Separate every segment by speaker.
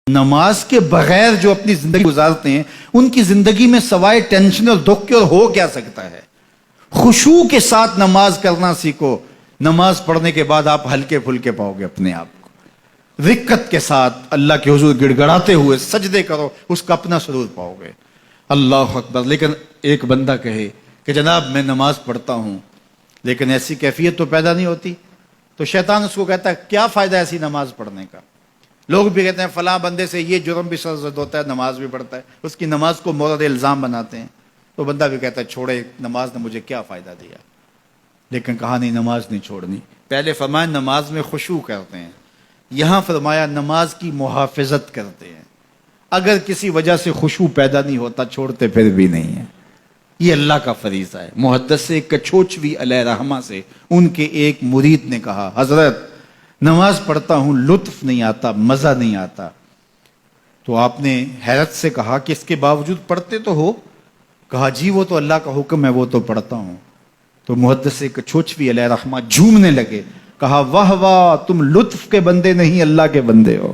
Speaker 1: نماز کے بغیر جو اپنی زندگی گزارتے ہیں ان کی زندگی میں سوائے ٹینشن اور دکھ کے اور ہو کیا سکتا ہے؟ خشوع کے ساتھ نماز کرنا سیکھو. نماز پڑھنے کے بعد آپ ہلکے پھلکے پاؤ گے اپنے آپ کو. رقت کے ساتھ اللہ کے حضور گڑ گڑاتے ہوئے سجدے کرو, اس کا اپنا سرور پاؤ گے. اللہ اکبر. لیکن ایک بندہ کہے کہ جناب میں نماز پڑھتا ہوں لیکن ایسی کیفیت تو پیدا نہیں ہوتی, تو شیطان اس کو کہتا ہے کیا فائدہ ایسی نماز پڑھنے کا؟ لوگ بھی کہتے ہیں فلاں بندے سے یہ جرم بھی سرزد ہوتا ہے, نماز بھی پڑھتا ہے, اس کی نماز کو مورد الزام بناتے ہیں. تو بندہ بھی کہتا ہے چھوڑے, نماز نے مجھے کیا فائدہ دیا. لیکن کہا نہیں, نماز نہیں چھوڑنی. پہلے فرمایا نماز میں خشوع کرتے ہیں, یہاں فرمایا نماز کی محافظت کرتے ہیں. اگر کسی وجہ سے خشوع پیدا نہیں ہوتا چھوڑتے پھر بھی نہیں ہے. یہ اللہ کا فریضہ ہے. محدث کچھوچوی علیہ رحمہ سے ان کے ایک مرید نے کہا حضرت نماز پڑھتا ہوں لطف نہیں آتا, مزہ نہیں آتا. تو آپ نے حیرت سے کہا کہ اس کے باوجود پڑھتے تو ہو؟ کہا جی وہ تو اللہ کا حکم ہے, وہ تو پڑھتا ہوں. تو محدث کچھوچوی علیہ رحمہ جھومنے لگے, کہا واہ واہ, تم لطف کے بندے نہیں اللہ کے بندے ہو.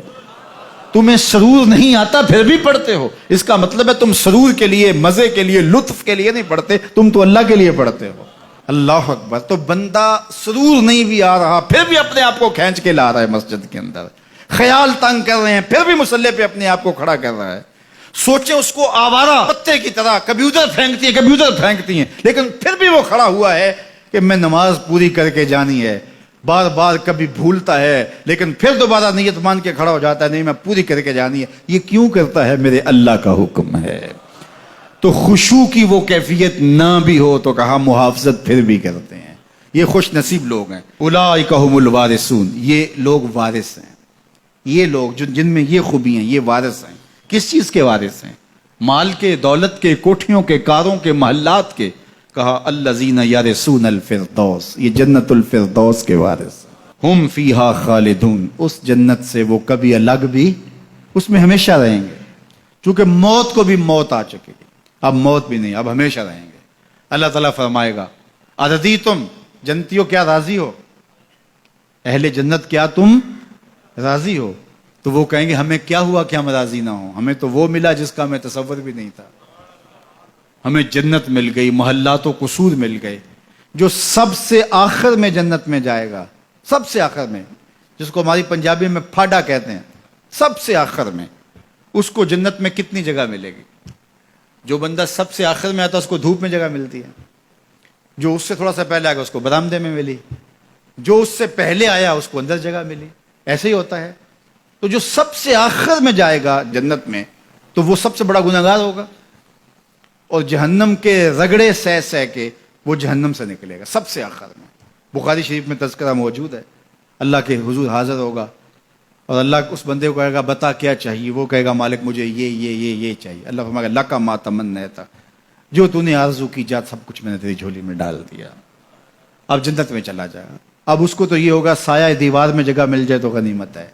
Speaker 1: تمہیں سرور نہیں آتا پھر بھی پڑھتے ہو, اس کا مطلب ہے تم سرور کے لیے, مزے کے لیے, لطف کے لیے نہیں پڑھتے, تم تو اللہ کے لیے پڑھتے ہو. اللہ اکبر. تو بندہ سرور نہیں بھی آ رہا پھر بھی اپنے آپ کو کھینچ کے لا رہا ہے مسجد کے اندر. خیال تنگ کر رہے ہیں پھر بھی مصلی پہ اپنے آپ کو کھڑا کر رہا ہے. سوچیں اس کو آوارہ پتے کی طرح کبھی ادھر پھینکتی ہیں کبھی ادھر پھینکتی ہیں, لیکن پھر بھی وہ کھڑا ہوا ہے کہ میں نماز پوری کر کے جانی ہے. بار بار کبھی بھولتا ہے لیکن پھر دوبارہ نیت مان کے کھڑا ہو جاتا ہے, نہیں میں پوری کر کے جانی ہے. یہ کیوں کرتا ہے؟ میرے اللہ کا حکم ہے. تو خشوع کی وہ کیفیت نہ بھی ہو تو کہا محافظت پھر بھی کرتے ہیں. یہ خوش نصیب لوگ ہیں. اولئک هم الوارثون, یہ لوگ وارث ہیں. یہ لوگ جن میں یہ خوبی ہیں یہ وارث ہیں. کس چیز کے وارث ہیں؟ مال کے, دولت کے, کوٹھیوں کے, کاروں کے, محلات کے. کہا الذین یرثون الفردوس, یہ جنت الفردوس کے وارث ہیں. ہم فیہا خالدون, اس جنت سے وہ کبھی الگ بھی اس میں ہمیشہ رہیں گے. چونکہ موت کو بھی موت آ چکی, اب موت بھی نہیں, اب ہمیشہ رہیں گے. اللہ تعالیٰ فرمائے گا ارضیتم, جنتیوں کیا راضی ہو؟ اہل جنت کیا تم راضی ہو؟ تو وہ کہیں گے ہمیں کیا ہوا کہ ہم راضی نہ ہوں, ہمیں تو وہ ملا جس کا ہمیں تصور بھی نہیں تھا. ہمیں جنت مل گئی, محلات و قصور مل گئے. جو سب سے آخر میں جنت میں جائے گا, سب سے آخر میں, جس کو ہماری پنجابی میں پھاڑا کہتے ہیں, سب سے آخر میں, اس کو جنت میں کتنی جگہ ملے گی؟ جو بندہ سب سے آخر میں آتا ہے اس کو دھوپ میں جگہ ملتی ہے, جو اس سے تھوڑا سا پہلے آ گیا اس کو برآمدے میں ملی, جو اس سے پہلے آیا اس کو اندر جگہ ملی. ایسے ہی ہوتا ہے. تو جو سب سے آخر میں جائے گا جنت میں تو وہ سب سے بڑا گنہگار ہوگا, اور جہنم کے رگڑے سہ سہ کے وہ جہنم سے نکلے گا سب سے آخر میں. بخاری شریف میں تذکرہ موجود ہے. اللہ کے حضور حاضر ہوگا اور اللہ اس بندے کو کہے گا بتا کیا چاہیے؟ وہ کہے گا مالک مجھے یہ چاہیے. اللہ فرمائے گا لکا ما تمنیت, جو تو نے آرزو کی جا سب کچھ میں نے تیری جھولی میں ڈال دیا, اب جنت میں چلا جائے. اب اس کو تو یہ ہوگا سایہ دیوار میں جگہ مل جائے تو غنیمت ہے,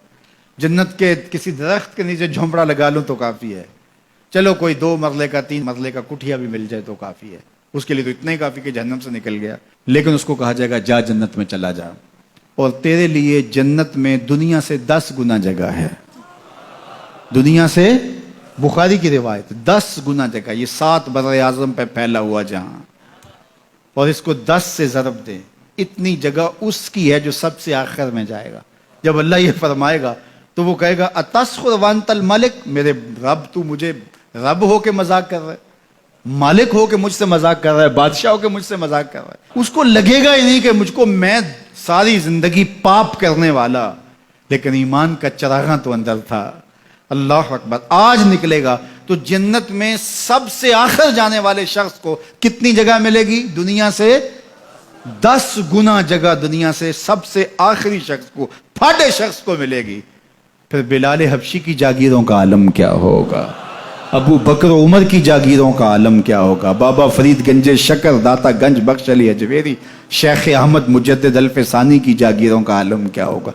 Speaker 1: جنت کے کسی درخت کے نیچے جھونپڑا لگا لوں تو کافی ہے, چلو کوئی 2 مرلے کا 3 مرلے کا کٹھیا بھی مل جائے تو کافی ہے. اس کے لیے تو اتنا ہی کافی کہ جہنم سے نکل گیا. لیکن اس کو کہا جائے گا جا جنت میں چلا جا, اور تیرے لیے جنت میں دنیا سے 10 گنا جگہ ہے. دنیا سے, بخاری کی روایت, 10 گنا جگہ. یہ 7 بر اعظم پہ پھیلا ہوا جہاں, اور اس کو 10 سے ضرب دیں, اتنی جگہ اس کی ہے جو سب سے آخر میں جائے گا. جب اللہ یہ فرمائے گا تو وہ کہے گا اتسخر وانت الملک, میرے رب تو مجھے رب ہو کے مذاق کر رہا ہے, مالک ہو کے مجھ سے مذاق کر رہا ہے, بادشاہ ہو کے مجھ سے مذاق کر رہا ہے. اس کو لگے گا ہی نہیں کہ مجھ کو, میں ساری زندگی پاپ کرنے والا لیکن ایمان کا چراغاں تو اندر تھا. اللہ اکبر. آج نکلے گا تو جنت میں سب سے آخر جانے والے شخص کو کتنی جگہ ملے گی؟ دنیا سے 10 گنا جگہ دنیا سے سب سے آخری شخص کو, پھاٹے شخص کو ملے گی. پھر بلال حبشی کی جاگیروں کا عالم کیا ہوگا, ابو بکر و عمر کی جاگیروں کا عالم کیا ہوگا, بابا فرید گنج شکر داتا گنج بخش علی اجویری, شیخ احمد مجدد الف ثانی کی جاگیروں کا عالم کیا ہوگا.